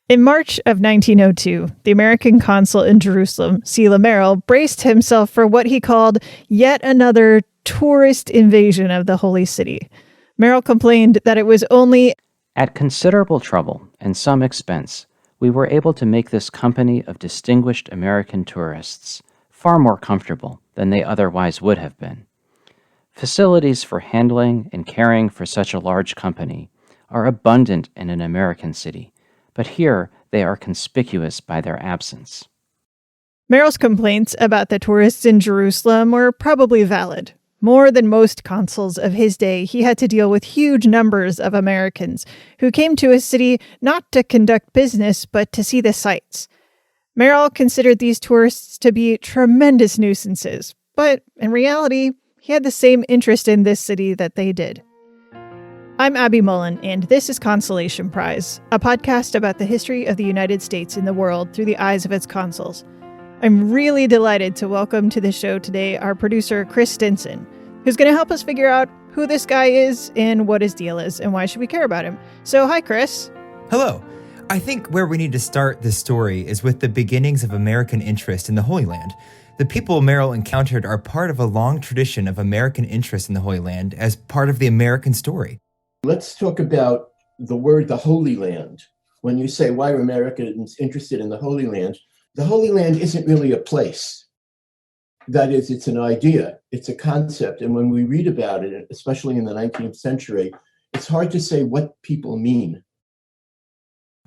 In March of 1902, the American consul in Jerusalem, Selah Merrill, braced himself for what he called yet another tourist invasion of the Holy City. Merrill complained that it was only at considerable trouble and some expense, we were able to make this company of distinguished American tourists far more comfortable than they otherwise would have been. Facilities for handling and caring for such a large company are abundant in an American city, but here they are conspicuous by their absence. Merrill's complaints about the tourists in Jerusalem were probably valid. More than most consuls of his day, he had to deal with huge numbers of Americans who came to his city not to conduct business, but to see the sights. Merrill considered these tourists to be tremendous nuisances, but in reality, he had the same interest in this city that they did. I'm Abby Mullen, and this is Consolation Prize, a podcast about the history of the United States in the world through the eyes of its consuls. I'm really delighted to welcome to the show today our producer, Chris Stinson, who's going to help us figure out who this guy is and what his deal is and why should we care about him. So, hi, Chris. Hello. I think where we need to start this story is with the beginnings of American interest in the Holy Land. The people Merrill encountered are part of a long tradition of American interest in the Holy Land as part of the American story. Let's talk about the word, the Holy Land. When you say, why are Americans interested in the Holy Land? The Holy Land isn't really a place. That is, it's an idea, it's a concept. And when we read about it, especially in the 19th century, it's hard to say what people mean.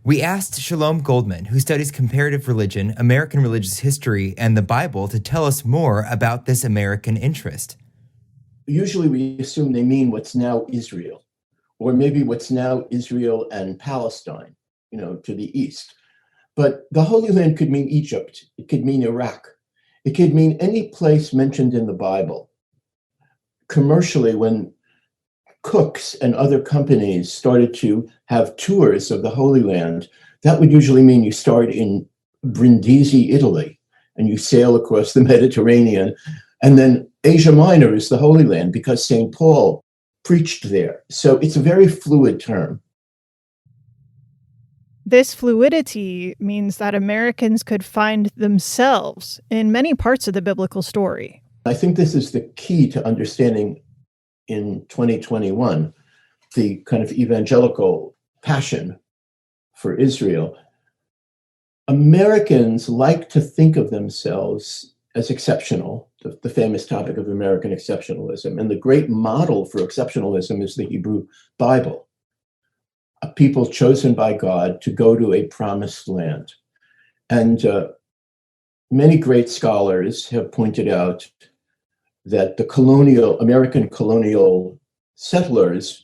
We asked Shalom Goldman, who studies comparative religion, American religious history, and the Bible, to tell us more about this American interest. Usually we assume they mean what's now Israel, or maybe what's now Israel and Palestine, to the east. But the Holy Land could mean Egypt. It could mean Iraq. It could mean any place mentioned in the Bible. Commercially, when cooks and other companies started to have tours of the Holy Land, that would usually mean you start in Brindisi, Italy, and you sail across the Mediterranean. And then Asia Minor is the Holy Land because St. Paul preached there. So it's a very fluid term. This fluidity means that Americans could find themselves in many parts of the biblical story. I think this is the key to understanding in 2021, the kind of evangelical passion for Israel. Americans like to think of themselves as exceptional, the famous topic of American exceptionalism. And the great model for exceptionalism is the Hebrew Bible. A people chosen by God to go to a promised land. And many great scholars have pointed out that the American colonial settlers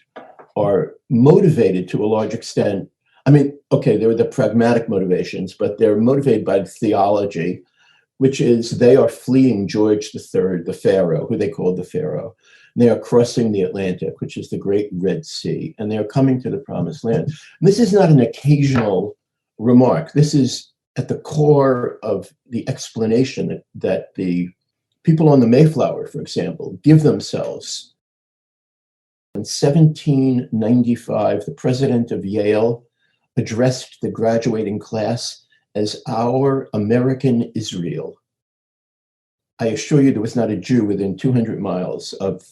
are motivated to a large extent. I mean, okay, there were the pragmatic motivations, but they're motivated by theology, which is they are fleeing George III, the Pharaoh, who they called the Pharaoh. They are crossing the Atlantic, which is the Great Red Sea, and they are coming to the Promised Land. And this is not an occasional remark. This is at the core of the explanation that the people on the Mayflower, for example, give themselves. In 1795, the president of Yale addressed the graduating class as our American Israel. I assure you there was not a Jew within 200 miles of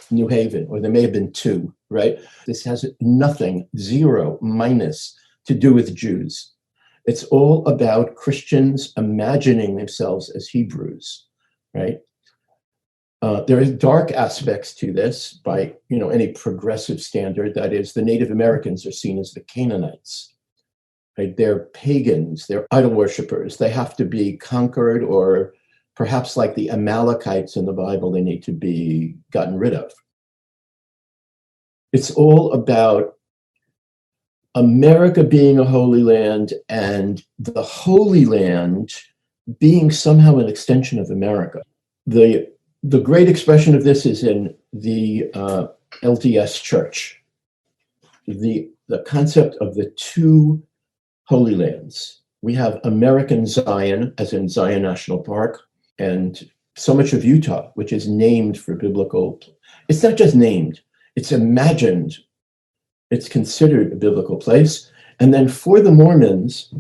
New Haven, or there may have been two, right? This has nothing, zero, minus, to do with Jews. It's all about Christians imagining themselves as Hebrews, right? There are dark aspects to this by, any progressive standard. That is, the Native Americans are seen as the Canaanites. Right? They're pagans, they're idol worshippers. They have to be conquered, or perhaps like the Amalekites in the Bible, they need to be gotten rid of. It's all about America being a holy land and the Holy Land being somehow an extension of America. The great expression of this is in the LDS Church. The concept of the two Holy Lands. We have American Zion, as in Zion National Park, and so much of Utah, which is named for biblical. It's not just named, it's imagined. It's considered a biblical place. And then for the Mormons,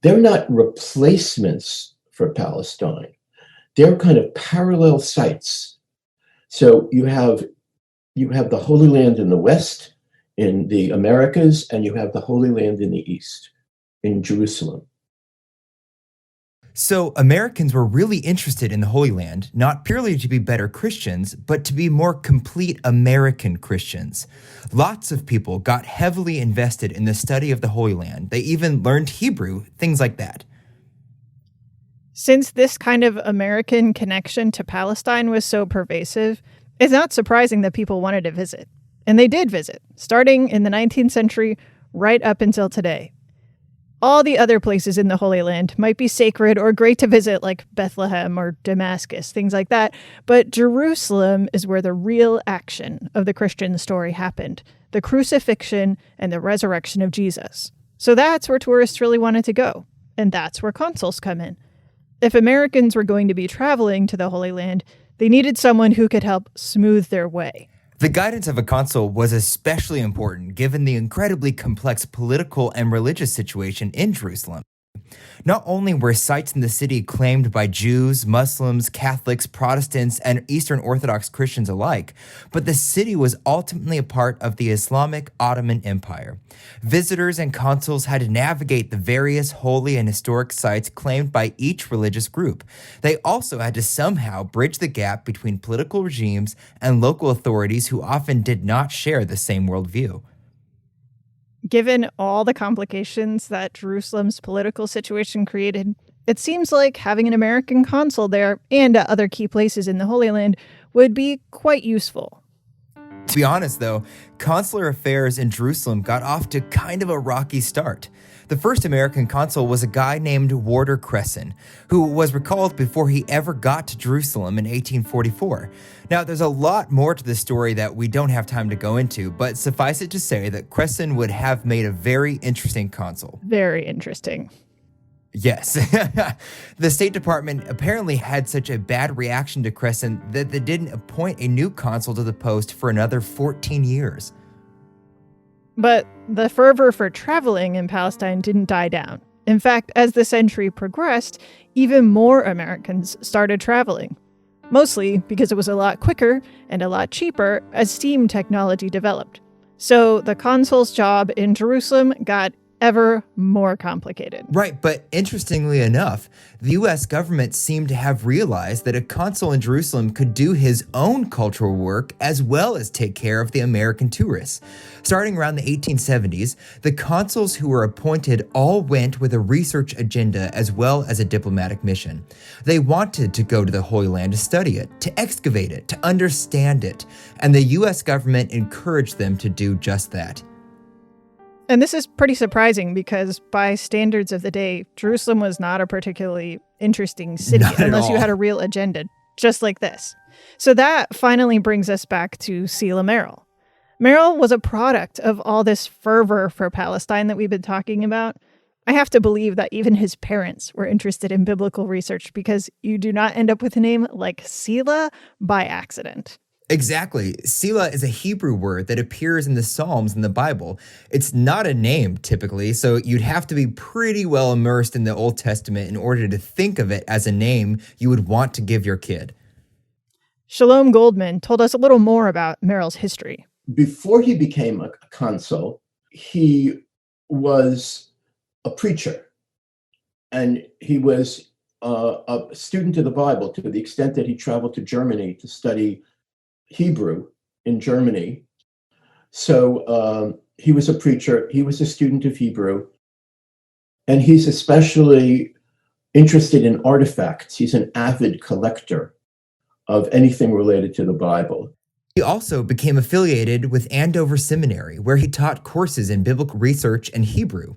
they're not replacements for Palestine. They're kind of parallel sites. So you have the Holy Land in the West, in the Americas, and you have the Holy Land in the East, in Jerusalem. So Americans were really interested in the Holy Land, not purely to be better Christians, but to be more complete American Christians. Lots of people got heavily invested in the study of the Holy Land. They even learned Hebrew, things like that. Since this kind of American connection to Palestine was so pervasive, it's not surprising that people wanted to visit. And they did visit, starting in the 19th century right up until today. All the other places in the Holy Land might be sacred or great to visit, like Bethlehem or Damascus, things like that, but Jerusalem is where the real action of the Christian story happened, the crucifixion and the resurrection of Jesus. So that's where tourists really wanted to go, and that's where consuls come in. If Americans were going to be traveling to the Holy Land, they needed someone who could help smooth their way. The guidance of a consul was especially important given the incredibly complex political and religious situation in Jerusalem. Not only were sites in the city claimed by Jews, Muslims, Catholics, Protestants, and Eastern Orthodox Christians alike, but the city was ultimately a part of the Islamic Ottoman Empire. Visitors and consuls had to navigate the various holy and historic sites claimed by each religious group. They also had to somehow bridge the gap between political regimes and local authorities who often did not share the same worldview. Given all the complications that Jerusalem's political situation created, it seems like having an American consul there and at other key places in the Holy Land would be quite useful. To be honest, though, consular affairs in Jerusalem got off to kind of a rocky start. The first American consul was a guy named Warder Cresson, who was recalled before he ever got to Jerusalem in 1844. Now, there's a lot more to the story that we don't have time to go into, but suffice it to say that Cresson would have made a very interesting consul. Very interesting. Yes. The State Department apparently had such a bad reaction to Cresson that they didn't appoint a new consul to the post for another 14 years. But the fervor for traveling in Palestine didn't die down. In fact, as the century progressed, even more Americans started traveling. Mostly because it was a lot quicker and a lot cheaper as steam technology developed. So the consul's job in Jerusalem got ever more complicated. Right, but interestingly enough, the U.S. government seemed to have realized that a consul in Jerusalem could do his own cultural work as well as take care of the American tourists. Starting around the 1870s, the consuls who were appointed all went with a research agenda as well as a diplomatic mission. They wanted to go to the Holy Land to study it, to excavate it, to understand it, and the U.S. government encouraged them to do just that. And this is pretty surprising because by standards of the day, Jerusalem was not a particularly interesting city unless you had a real agenda, just like this. So that finally brings us back to Selah Merrill. Merrill was a product of all this fervor for Palestine that we've been talking about. I have to believe that even his parents were interested in biblical research because you do not end up with a name like Selah by accident. Exactly. Selah is a Hebrew word that appears in the Psalms in the Bible. It's not a name, typically, so you'd have to be pretty well immersed in the Old Testament in order to think of it as a name you would want to give your kid. Shalom Goldman told us a little more about Merrill's history. Before he became a consul, he was a preacher, and he was a student of the Bible to the extent that he traveled to Germany to study Hebrew in Germany. So he was a preacher, he was a student of Hebrew, and he's especially interested in artifacts. He's an avid collector of anything related to the Bible. He also became affiliated with Andover Seminary, where he taught courses in biblical research and Hebrew.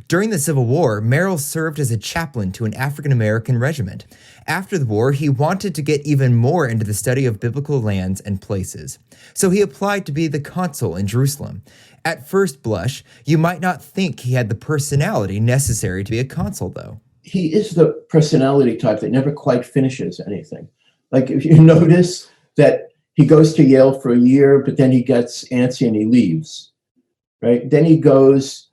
During the Civil War, Merrill served as a chaplain to an African-American regiment. After the war, he wanted to get even more into the study of biblical lands and places. So he applied to be the consul in Jerusalem. At first blush, you might not think he had the personality necessary to be a consul, though. He is the personality type that never quite finishes anything. Like if you notice that he goes to Yale for a year, but then he gets antsy and he leaves, right? Then he goes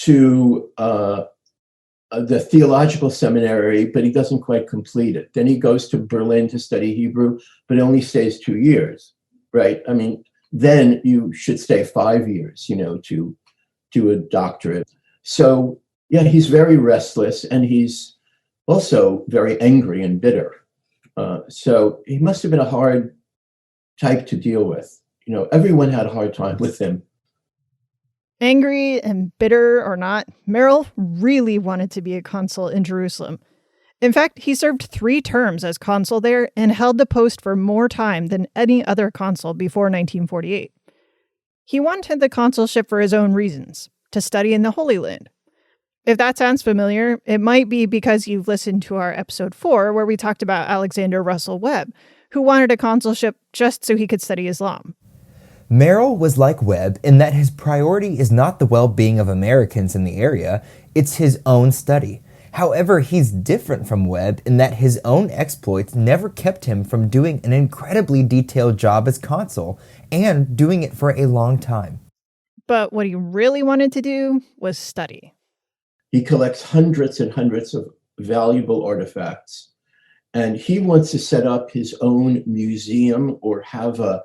to the theological seminary, but he doesn't quite complete it. Then he goes to Berlin to study Hebrew, but only stays 2 years, right? I mean, then you should stay 5 years, to do a doctorate. So, yeah, he's very restless, and he's also very angry and bitter. So he must have been a hard type to deal with. Everyone had a hard time with him. Angry and bitter or not, Merrill really wanted to be a consul in Jerusalem. In fact, he served 3 terms as consul there and held the post for more time than any other consul before 1948. He wanted the consulship for his own reasons, to study in the Holy Land. If that sounds familiar, it might be because you've listened to our episode 4 where we talked about Alexander Russell Webb, who wanted a consulship just so he could study Islam. Merrill was like Webb in that his priority is not the well-being of Americans in the area, it's his own study. However, he's different from Webb in that his own exploits never kept him from doing an incredibly detailed job as consul and doing it for a long time. But what he really wanted to do was study. He collects hundreds and hundreds of valuable artifacts, and he wants to set up his own museum or have a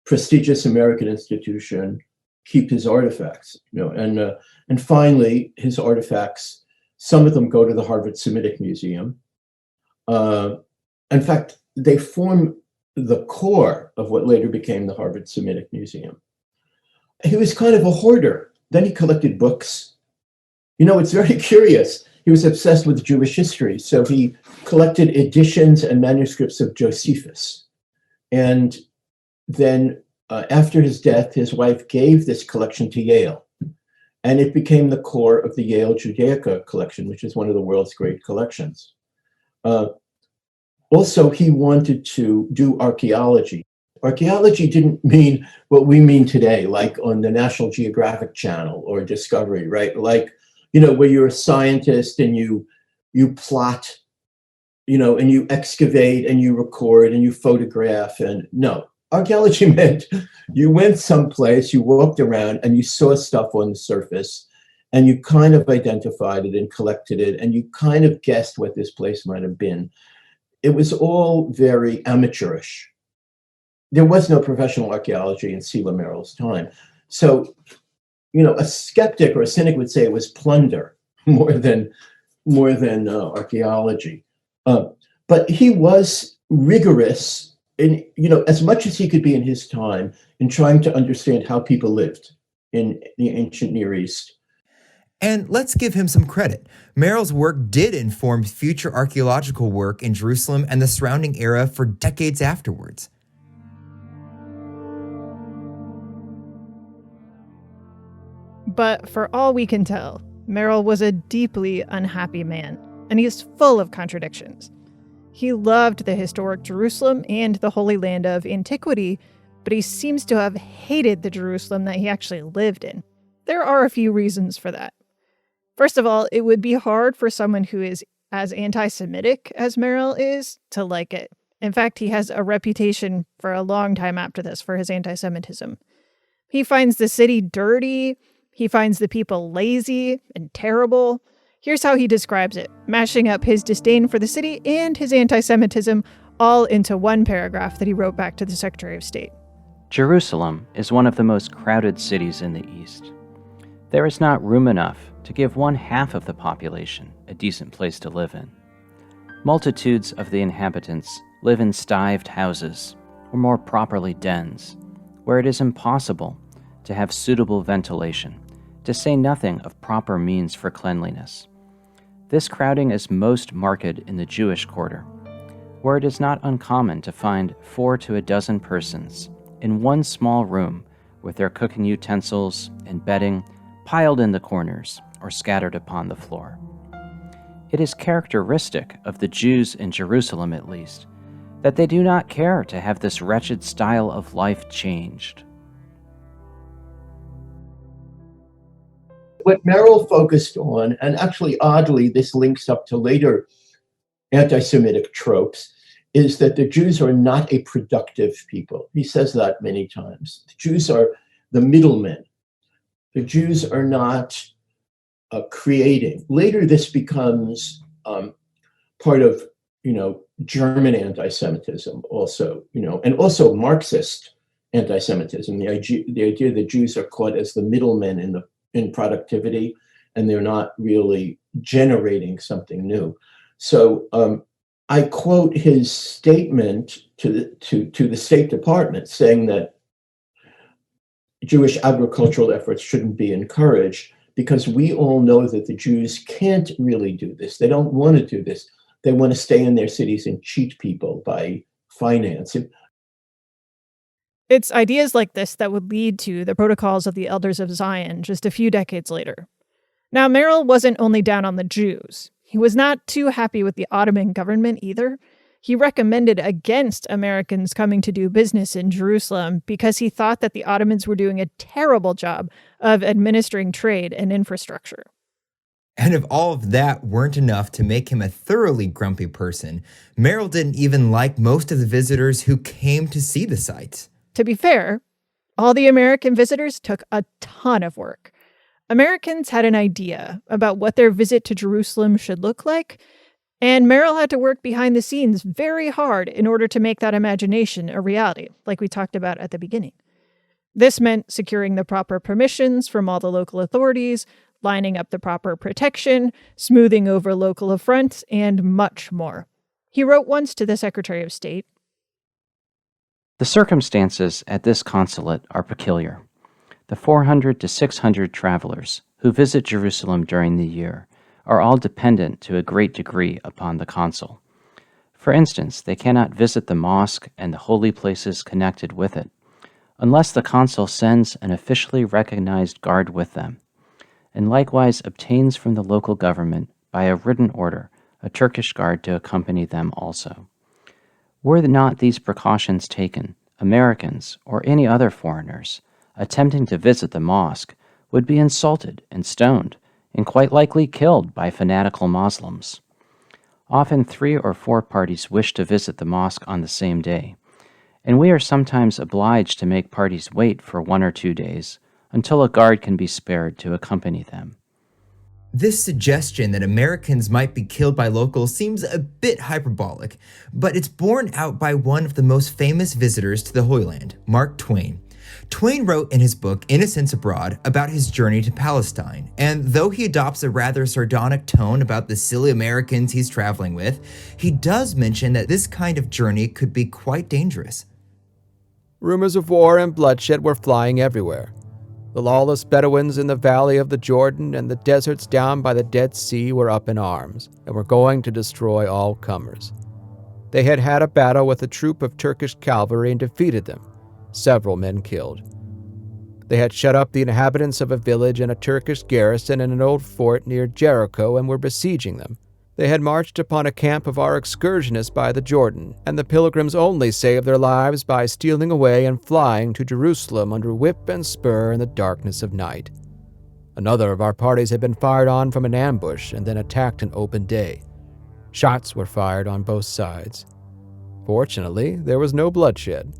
prestigious American institution keep his artifacts. And finally, his artifacts, some of them go to the Harvard Semitic Museum. In fact, they form the core of what later became the Harvard Semitic Museum. He was kind of a hoarder. Then he collected books. It's very curious. He was obsessed with Jewish history, so he collected editions and manuscripts of Josephus. And then after his death, his wife gave this collection to Yale, and it became the core of the Yale Judaica collection, which is one of the world's great collections. Also, he wanted to do archaeology. Archaeology didn't mean what we mean today, like on the National Geographic Channel or Discovery, right? Like, where you're a scientist and you plot, and you excavate and you record and you photograph. And no, archaeology meant you went someplace, you walked around and you saw stuff on the surface and you kind of identified it and collected it and you kind of guessed what this place might have been. It was all very amateurish. There was no professional archaeology in Selah Merrill's time. So, a skeptic or a cynic would say it was plunder more than archaeology. But he was rigorous in, as much as he could be in his time in trying to understand how people lived in the ancient Near East. And let's give him some credit. Merrill's work did inform future archaeological work in Jerusalem and the surrounding area for decades afterwards. But for all we can tell, Merrill was a deeply unhappy man, and he is full of contradictions. He loved the historic Jerusalem and the Holy Land of antiquity, but he seems to have hated the Jerusalem that he actually lived in. There are a few reasons for that. First of all, it would be hard for someone who is as anti-Semitic as Merrill is to like it. In fact, he has a reputation for a long time after this for his anti-Semitism. He finds the city dirty. He finds the people lazy and terrible. Here's how he describes it, mashing up his disdain for the city and his anti-Semitism all into one paragraph that he wrote back to the Secretary of State. Jerusalem is one of the most crowded cities in the East. There is not room enough to give 1/2 of the population a decent place to live in. Multitudes of the inhabitants live in stived houses, or more properly dens, where it is impossible to have suitable ventilation, to say nothing of proper means for cleanliness. This crowding is most marked in the Jewish quarter, where it is not uncommon to find 4 to a dozen persons in one small room with their cooking utensils and bedding piled in the corners or scattered upon the floor. It is characteristic of the Jews in Jerusalem, at least, that they do not care to have this wretched style of life changed. What Merrill focused on, and actually oddly, this links up to later anti-Semitic tropes, is that the Jews are not a productive people. He says that many times. The Jews are the middlemen. The Jews are not creating. Later, this becomes part of, German anti-Semitism also, and also Marxist anti-Semitism. The idea that Jews are caught as the middlemen in productivity, and they're not really generating something new. So I quote his statement to the State Department saying that Jewish agricultural efforts shouldn't be encouraged because we all know that the Jews can't really do this. They don't want to do this. They want to stay in their cities and cheat people by finance. It's ideas like this that would lead to the Protocols of the Elders of Zion just a few decades later. Now, Merrill wasn't only down on the Jews. He was not too happy with the Ottoman government either. He recommended against Americans coming to do business in Jerusalem because he thought that the Ottomans were doing a terrible job of administering trade and infrastructure. And if all of that weren't enough to make him a thoroughly grumpy person, Merrill didn't even like most of the visitors who came to see the sites. To be fair, all the American visitors took a ton of work. Americans had an idea about what their visit to Jerusalem should look like, and Merrill had to work behind the scenes very hard in order to make that imagination a reality, like we talked about at the beginning. This meant securing the proper permissions from all the local authorities, lining up the proper protection, smoothing over local affronts, and much more. He wrote once to the Secretary of State, "The circumstances at this consulate are peculiar. The 400 to 600 travelers who visit Jerusalem during the year are all dependent to a great degree upon the consul. For instance, they cannot visit the mosque and the holy places connected with it, unless the consul sends an officially recognized guard with them, and likewise obtains from the local government, by a written order, a Turkish guard to accompany them also. Were not these precautions taken, Americans, or any other foreigners, attempting to visit the mosque, would be insulted and stoned, and quite likely killed by fanatical Muslims. Often 3 or 4 parties wish to visit the mosque on the same day, and we are sometimes obliged to make parties wait for 1 or 2 days until a guard can be spared to accompany them." This suggestion that Americans might be killed by locals seems a bit hyperbolic, but it's borne out by one of the most famous visitors to the Holy Land, Mark Twain. Twain wrote in his book Innocents Abroad about his journey to Palestine, and though he adopts a rather sardonic tone about the silly Americans he's traveling with, he does mention that this kind of journey could be quite dangerous. Rumors of war and bloodshed were flying everywhere. The lawless Bedouins in the valley of the Jordan and the deserts down by the Dead Sea were up in arms and were going to destroy all comers. They had had a battle with a troop of Turkish cavalry and defeated them, several men killed. They had shut up the inhabitants of a village and a Turkish garrison in an old fort near Jericho and were besieging them. They had marched upon a camp of our excursionists by the Jordan, and the pilgrims only saved their lives by stealing away and flying to Jerusalem under whip and spur in the darkness of night. Another of our parties had been fired on from an ambush and then attacked in open day. Shots were fired on both sides. Fortunately, there was no bloodshed.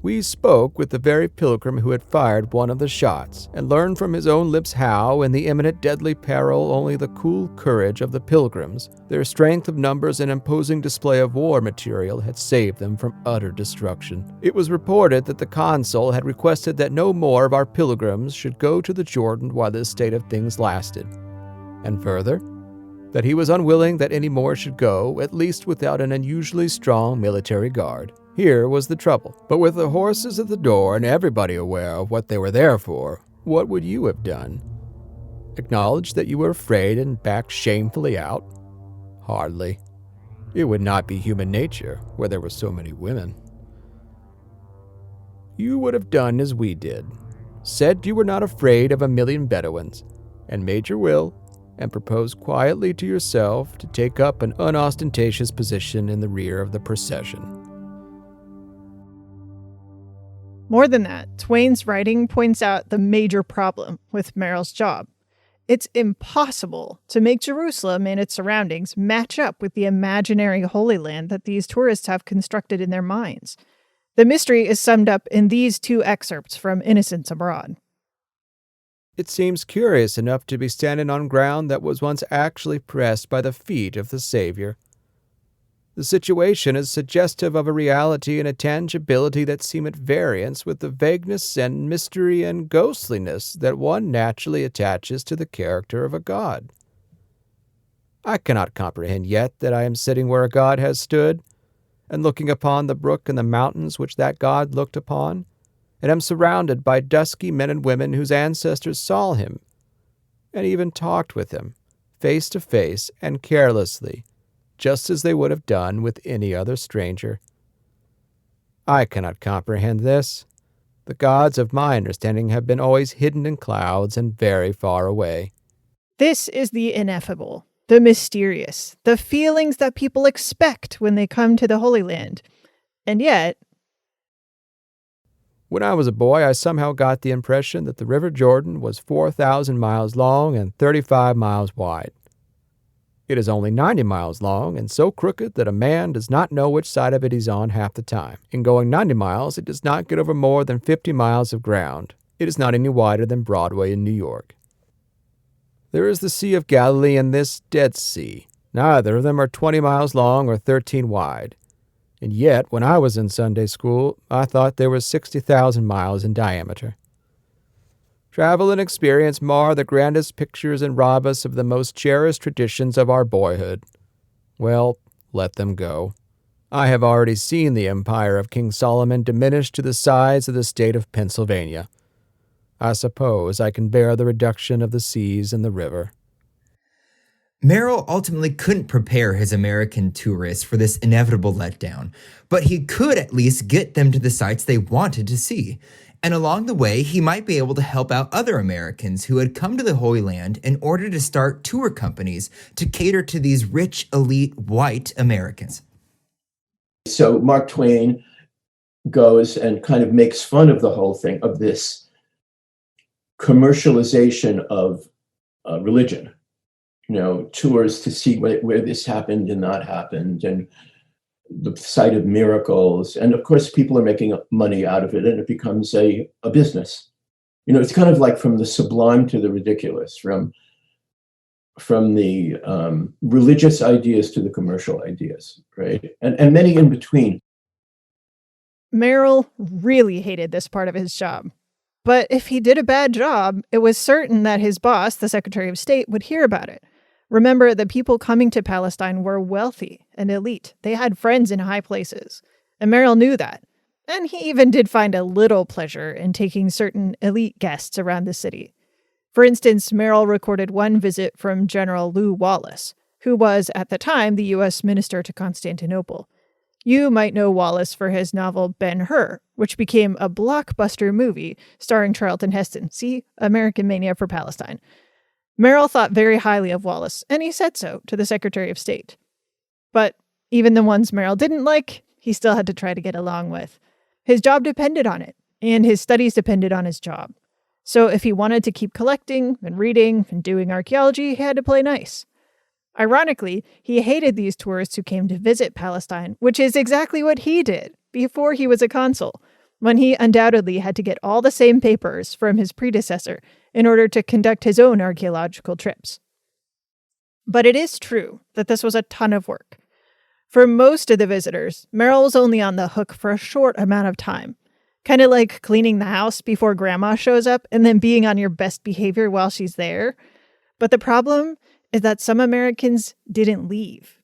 We spoke with the very pilgrim who had fired one of the shots, and learned from his own lips how, in the imminent deadly peril, only the cool courage of the pilgrims, their strength of numbers and imposing display of war material had saved them from utter destruction. It was reported that the consul had requested that no more of our pilgrims should go to the Jordan while this state of things lasted, and further, that he was unwilling that any more should go, at least without an unusually strong military guard. Here was the trouble. But with the horses at the door and everybody aware of what they were there for, what would you have done? Acknowledge that you were afraid and backed shamefully out? Hardly. It would not be human nature, where there were so many women. You would have done as we did. Said you were not afraid of 1,000,000 Bedouins, and made your will, and proposed quietly to yourself to take up an unostentatious position in the rear of the procession. More than that, Twain's writing points out the major problem with Merrill's job. It's impossible to make Jerusalem and its surroundings match up with the imaginary Holy Land that these tourists have constructed in their minds. The mystery is summed up in these 2 excerpts from Innocents Abroad. It seems curious enough to be standing on ground that was once actually pressed by the feet of the Savior. The situation is suggestive of a reality and a tangibility that seem at variance with the vagueness and mystery and ghostliness that one naturally attaches to the character of a god. I cannot comprehend yet that I am sitting where a god has stood, and looking upon the brook and the mountains which that god looked upon, and am surrounded by dusky men and women whose ancestors saw him, and even talked with him, face to face and carelessly, just as they would have done with any other stranger. I cannot comprehend this. The gods of my understanding have been always hidden in clouds and very far away. This is the ineffable, the mysterious, the feelings that people expect when they come to the Holy Land. And yet, when I was a boy, I somehow got the impression that the River Jordan was 4,000 miles long and 35 miles wide. It is only 90 miles long and so crooked that a man does not know which side of it he's on half the time. In going 90 miles, it does not get over more than 50 miles of ground. It is not any wider than Broadway in New York. There is the Sea of Galilee and this Dead Sea. Neither of them are 20 miles long or 13 wide. And yet, when I was in Sunday school, I thought they were 60,000 miles in diameter. Travel and experience mar the grandest pictures and rob us of the most cherished traditions of our boyhood. Well, let them go. I have already seen the empire of King Solomon diminish to the size of the state of Pennsylvania. I suppose I can bear the reduction of the seas and the river. Merrill ultimately couldn't prepare his American tourists for this inevitable letdown, but he could at least get them to the sites they wanted to see. And along the way, he might be able to help out other Americans who had come to the Holy Land in order to start tour companies to cater to these rich, elite, white Americans. So Mark Twain goes and kind of makes fun of the whole thing, of this commercialization of religion. Tours to see where this happened and not happened, and the site of miracles. And of course, people are making money out of it, and it becomes a business. It's kind of like from the sublime to the ridiculous, from the religious ideas to the commercial ideas, right? And many in between. Merrill really hated this part of his job. But if he did a bad job, it was certain that his boss, the Secretary of State, would hear about it. Remember, the people coming to Palestine were wealthy and elite. They had friends in high places. And Merrill knew that. And he even did find a little pleasure in taking certain elite guests around the city. For instance, Merrill recorded one visit from General Lew Wallace, who was, at the time, the U.S. minister to Constantinople. You might know Wallace for his novel Ben-Hur, which became a blockbuster movie starring Charlton Heston. See, American Mania for Palestine. Merrill thought very highly of Wallace, and he said so to the Secretary of State. But even the ones Merrill didn't like, he still had to try to get along with. His job depended on it, and his studies depended on his job. So if he wanted to keep collecting and reading and doing archaeology, he had to play nice. Ironically, he hated these tourists who came to visit Palestine, which is exactly what he did before he was a consul, when he undoubtedly had to get all the same papers from his predecessor in order to conduct his own archaeological trips. But it is true that this was a ton of work. For most of the visitors, Merrill was only on the hook for a short amount of time, kind of like cleaning the house before grandma shows up and then being on your best behavior while she's there. But the problem is that some Americans didn't leave.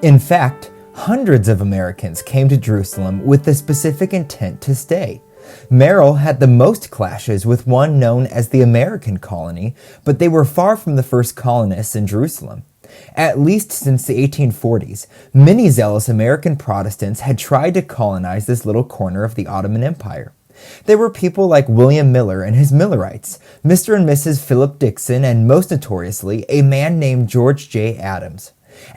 In fact, hundreds of Americans came to Jerusalem with the specific intent to stay. Merrill had the most clashes with one known as the American colony, but they were far from the first colonists in Jerusalem. At least since the 1840s, many zealous American Protestants had tried to colonize this little corner of the Ottoman Empire. There were people like William Miller and his Millerites, Mr. and Mrs. Philip Dixon, and most notoriously, a man named George J. Adams.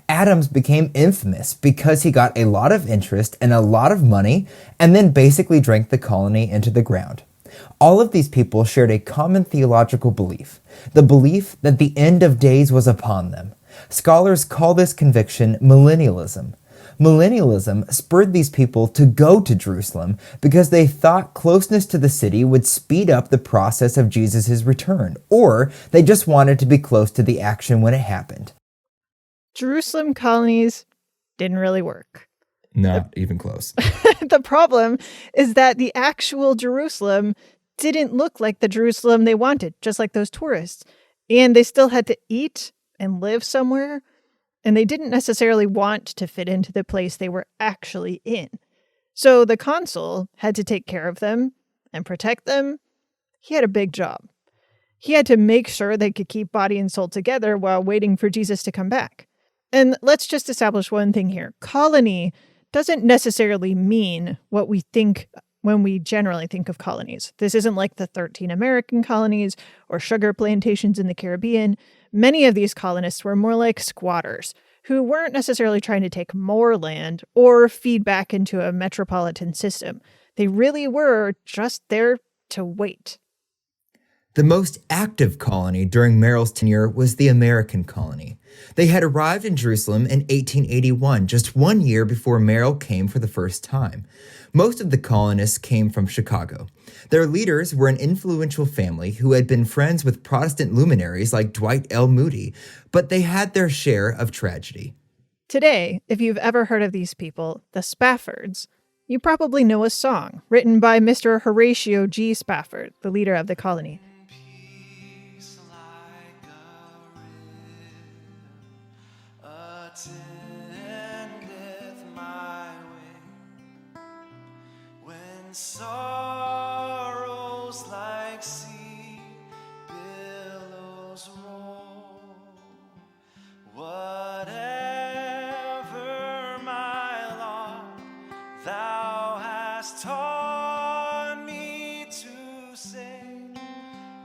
Adams became infamous because he got a lot of interest and a lot of money and then basically drank the colony into the ground. All of these people shared a common theological belief, the belief that the end of days was upon them. Scholars call this conviction millennialism. Millennialism spurred these people to go to Jerusalem because they thought closeness to the city would speed up the process of Jesus' return, or they just wanted to be close to the action when it happened. Jerusalem colonies didn't really work. Not even close. The problem is that the actual Jerusalem didn't look like the Jerusalem they wanted, just like those tourists. And they still had to eat and live somewhere. And they didn't necessarily want to fit into the place they were actually in. So the consul had to take care of them and protect them. He had a big job. He had to make sure they could keep body and soul together while waiting for Jesus to come back. And let's just establish one thing here. Colony doesn't necessarily mean what we think when we generally think of colonies. This isn't like the 13 American colonies or sugar plantations in the Caribbean. Many of these colonists were more like squatters who weren't necessarily trying to take more land or feed back into a metropolitan system. They really were just there to wait. The most active colony during Merrill's tenure was the American colony. They had arrived in Jerusalem in 1881, just 1 year before Merrill came for the first time. Most of the colonists came from Chicago. Their leaders were an influential family who had been friends with Protestant luminaries like Dwight L. Moody, but they had their share of tragedy. Today, if you've ever heard of these people, the Spaffords, you probably know a song written by Mr. Horatio G. Spafford, the leader of the colony. Sorrows like sea billows roll. Whatever my lot, thou hast taught me to say,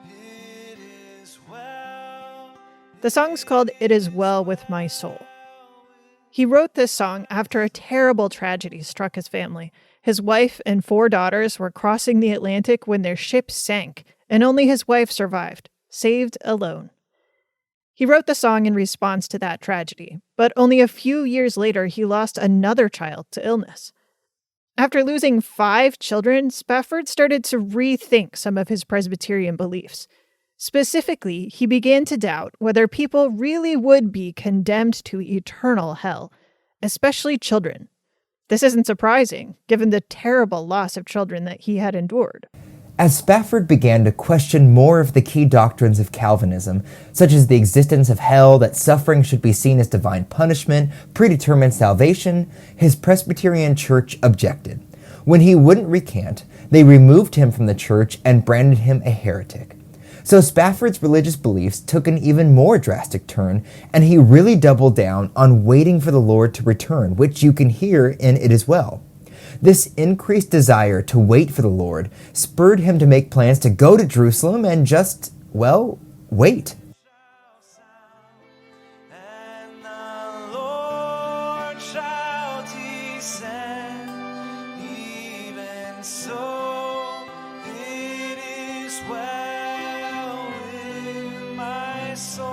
it is well. The song's called It Is Well With My Soul. He wrote this song after a terrible tragedy struck his family. His wife and 4 daughters were crossing the Atlantic when their ship sank, and only his wife survived, saved alone. He wrote the song in response to that tragedy, but only a few years later he lost another child to illness. After losing 5 children, Spafford started to rethink some of his Presbyterian beliefs. Specifically, he began to doubt whether people really would be condemned to eternal hell, especially children. This isn't surprising, given the terrible loss of children that he had endured. As Spafford began to question more of the key doctrines of Calvinism, such as the existence of hell, that suffering should be seen as divine punishment, predetermined salvation, his Presbyterian church objected. When he wouldn't recant, they removed him from the church and branded him a heretic. So Spafford's religious beliefs took an even more drastic turn, and he really doubled down on waiting for the Lord to return, which you can hear in It Is Well. This increased desire to wait for the Lord spurred him to make plans to go to Jerusalem and just, well, wait. And the Lord shall descend, even so it is well with my soul.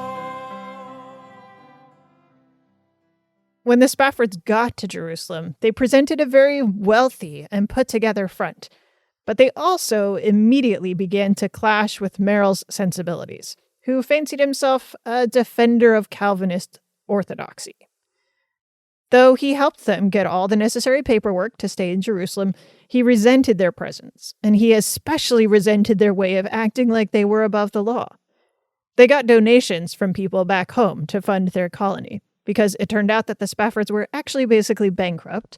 When the Spaffords got to Jerusalem, they presented a very wealthy and put-together front, but they also immediately began to clash with Merrill's sensibilities, who fancied himself a defender of Calvinist orthodoxy. Though he helped them get all the necessary paperwork to stay in Jerusalem, he resented their presence, and he especially resented their way of acting like they were above the law. They got donations from people back home to fund their colony, because it turned out that the Spaffords were actually basically bankrupt,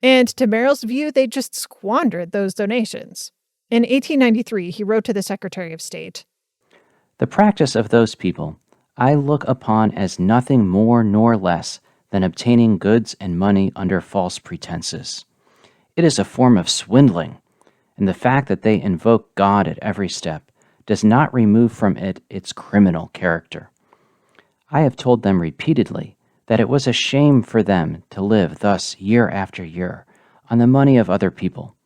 and to Merrill's view, they just squandered those donations. In 1893, he wrote to the Secretary of State, "The practice of those people I look upon as nothing more nor less than obtaining goods and money under false pretenses. It is a form of swindling, and the fact that they invoke God at every step does not remove from it its criminal character. I have told them repeatedly that it was a shame for them to live thus year after year on the money of other people,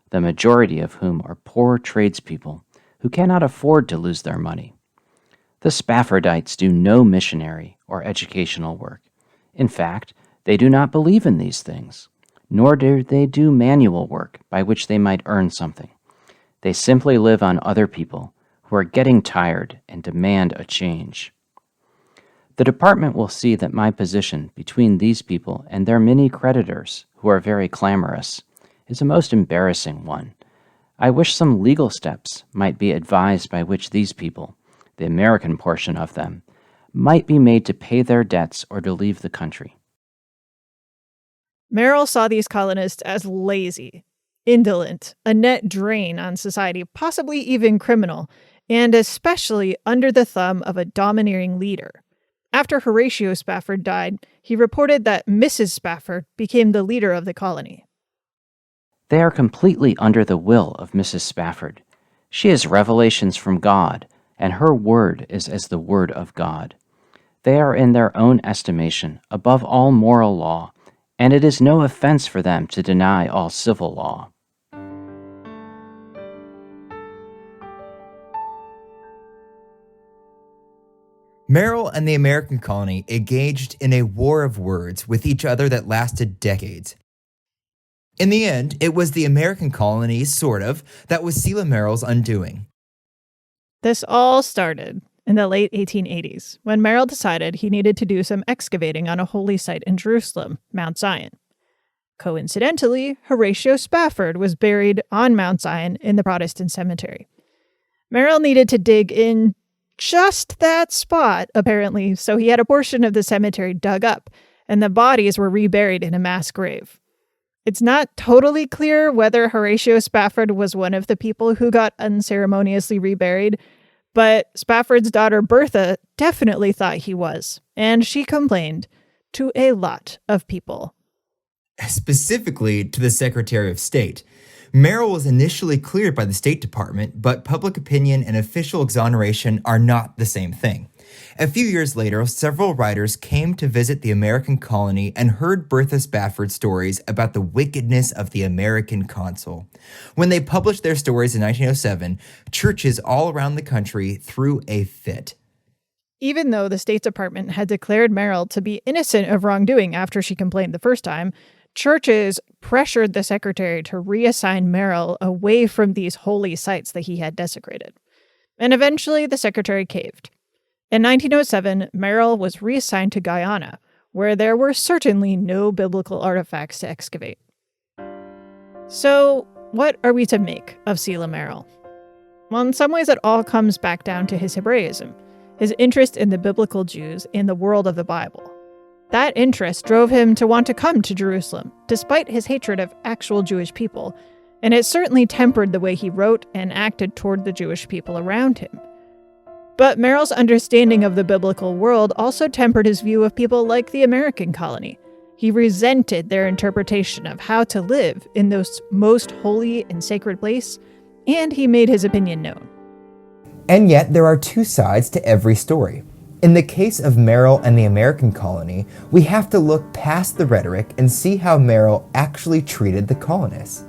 the majority of whom are poor tradespeople who cannot afford to lose their money. The Spaffordites do no missionary or educational work. In fact, They do not believe in these things, nor do they do manual work by which they might earn something. They simply live on other people who are getting tired and demand a change. The department will see that my position between these people and their many creditors, who are very clamorous, is a most embarrassing one. I wish some legal steps might be advised by which these people, the American portion of them, might be made to pay their debts or to leave the country. Merrill saw these colonists as lazy, indolent, a net drain on society, possibly even criminal, and especially under the thumb of a domineering leader. After Horatio Spafford died, he reported that Mrs. Spafford became the leader of the colony. They are completely under the will of Mrs. Spafford. She has revelations from God, and her word is as the word of God. They are in their own estimation above all moral law, and it is no offense for them to deny all civil law. Merrill and the American colony engaged in a war of words with each other that lasted decades. In the end, it was the American colony, sort of, that was Selah Merrill's undoing. This all started in the late 1880s, when Merrill decided he needed to do some excavating on a holy site in Jerusalem, Mount Zion. Coincidentally, Horatio Spafford was buried on Mount Zion in the Protestant cemetery. Merrill needed to dig in just that spot, apparently, so he had a portion of the cemetery dug up, and the bodies were reburied in a mass grave. It's not totally clear whether Horatio Spafford was one of the people who got unceremoniously reburied, but Spafford's daughter Bertha definitely thought he was, and she complained to a lot of people. Specifically to the Secretary of State. Merrill was initially cleared by the State Department, but public opinion and official exoneration are not the same thing. A few years later, several writers came to visit the American colony and heard Bertha Spafford's stories about the wickedness of the American consul. When they published their stories in 1907, churches all around the country threw a fit. Even though the State Department had declared Merrill to be innocent of wrongdoing after she complained the first time, churches pressured the secretary to reassign Merrill away from these holy sites that he had desecrated. And eventually the secretary caved. In 1907, Merrill was reassigned to Guyana, where there were certainly no biblical artifacts to excavate. So, what are we to make of Selah Merrill? Well, in some ways it all comes back down to his Hebraism, his interest in the biblical Jews and the world of the Bible. That interest drove him to want to come to Jerusalem, despite his hatred of actual Jewish people, and it certainly tempered the way he wrote and acted toward the Jewish people around him. But Merrill's understanding of the biblical world also tempered his view of people like the American colony. He resented their interpretation of how to live in those most holy and sacred place, and he made his opinion known. And yet, there are two sides to every story. In the case of Merrill and the American colony, we have to look past the rhetoric and see how Merrill actually treated the colonists.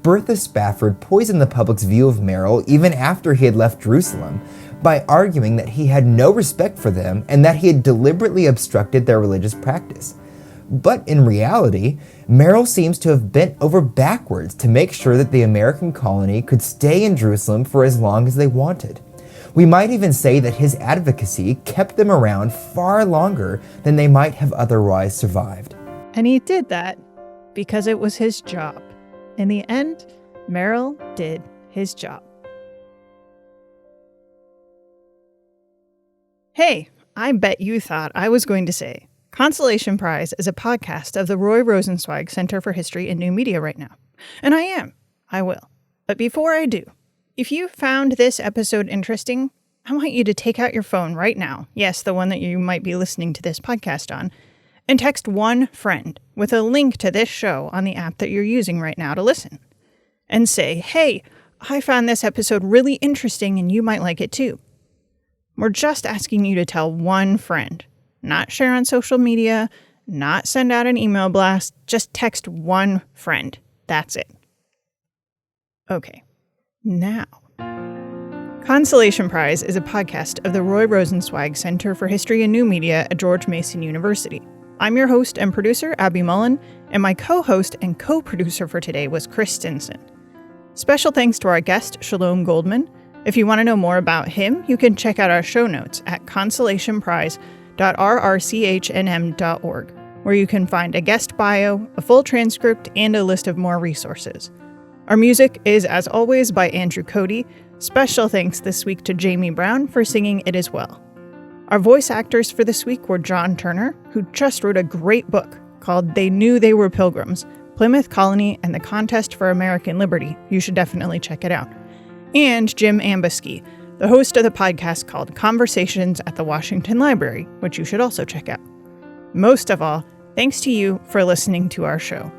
Bertha Spafford poisoned the public's view of Merrill even after he had left Jerusalem by arguing that he had no respect for them and that he had deliberately obstructed their religious practice. But in reality, Merrill seems to have bent over backwards to make sure that the American colony could stay in Jerusalem for as long as they wanted. We might even say that his advocacy kept them around far longer than they might have otherwise survived. And he did that because it was his job. In the end, Merrill did his job. Hey, I bet you thought I was going to say Consolation Prize is a podcast of the Roy Rosenzweig Center for History and New Media right now. And I am. I will. But before I do, if you found this episode interesting, I want you to take out your phone right now, yes, the one that you might be listening to this podcast on, and text one friend with a link to this show on the app that you're using right now to listen. And say, hey, I found this episode really interesting and you might like it too. We're just asking you to tell one friend, not share on social media, not send out an email blast, just text one friend. That's it. Okay. Now, Consolation Prize is a podcast of the Roy Rosenzweig Center for History and New Media at George Mason University. I'm your host and producer, Abby Mullen, and my co-host and co-producer for today was Chris Stinson. Special thanks to our guest, Shalom Goldman. If you want to know more about him, you can check out our show notes at consolationprize.rrchnm.org, where you can find a guest bio, a full transcript, and a list of more resources. Our music is, as always, by Andrew Cody. Special thanks this week to Jamie Brown for singing It As Well. Our voice actors for this week were John Turner, who just wrote a great book called They Knew They Were Pilgrims, Plymouth Colony and the Contest for American Liberty. You should definitely check it out. And Jim Ambusky, the host of the podcast called Conversations at the Washington Library, which you should also check out. Most of all, thanks to you for listening to our show.